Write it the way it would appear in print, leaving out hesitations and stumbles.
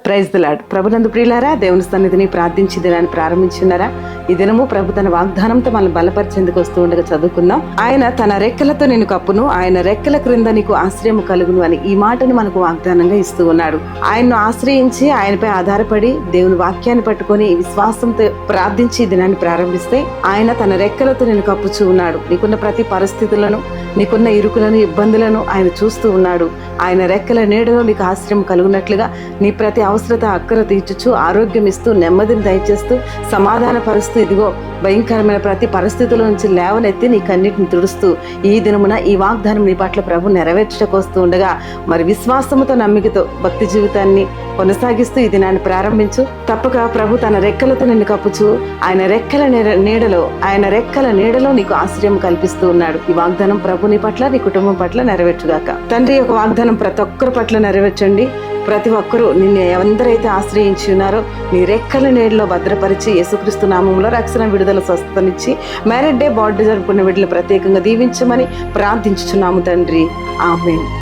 Praise the lord. ప్రభునందు ప్రియులారా, దేవుని సన్నిధిని ప్రార్థించి దినాన్ని ప్రారంభించున్నారా? ఈ దినము ప్రభు తన వాగ్దానంతో మనల్ని బలపరిచేందుకు వస్తూ ఉండగా చదువుకుందాం. ఆయన తన రెక్కలతో నిన్ను కప్పును, ఆయన రెక్కల క్రింద నీకు ఆశ్రయము కలుగును అని ఈ మాటను మనకు వాగ్దానంగా ఇస్తూ ఉన్నాడు. ఆయన్ను ఆశ్రయించి ఆయనపై ఆధారపడి దేవుని వాక్యాన్ని పట్టుకొని విశ్వాసంతో ప్రార్థించి ఈ దినాన్ని ప్రారంభిస్తే ఆయన తన రెక్కలతో నిన్ను కప్పుచూ ఉన్నాడు. నీకున్న ప్రతి పరిస్థితులను, నీకున్న ఇరుకులను, ఇబ్బందులను ఆయన చూస్తూ ఉన్నాడు. ఆయన రెక్కల నీడలో నీకు ఆశ్రయం కలుగునట్లుగా నీ ప్రతి అవసరత అక్కర తీర్చుచు, ఆరోగ్యం ఇస్తూ, నెమ్మదిని దయచేస్తూ, సమాధాన పరుస్తూ, ఇదిగో భయంకరమైన ప్రతి పరిస్థితుల నుంచి లేవనెత్తి నీ కన్నిటిని తుడుస్తూ ఈ దినమున ఈ వాగ్దానం నీ పట్ల ప్రభు నెరవేర్చకు వస్తూ ఉండగా మరి విశ్వాసముతో, నమ్మికతో భక్తి జీవితాన్ని కొనసాగిస్తూ ఈ దినాన్ని ప్రారంభించు. తప్పక ప్రభు తన రెక్కలతో నిన్ను కప్పుచు ఆయన రెక్కల నీడలో నీకు ఆశ్రయం కల్పిస్తూ ఉన్నాడు. ఈ వాగ్దానం ప్రభు నీ పట్ల, నీ కుటుంబం పట్ల నెరవేర్చుగాక. తండ్రి యొక్క వాగ్దానం ప్రతి ఒక్కరి పట్ల నెరవేర్చండి. ప్రతి ఒక్కరూ నిన్ను ఎందరైతే ఆశ్రయించి ఉన్నారో నీ రెక్కల నీడలో భద్రపరిచి యేసుక్రీస్తు నామంలో రక్షణ, విడుదల, స్వస్థతనిచ్చి మ్యారేజ్ డే, బర్త్డే జరుపుకున్న వీటిని ప్రత్యేకంగా దీవించమని ప్రార్థించుచున్నాము తండ్రి. ఆమేన్.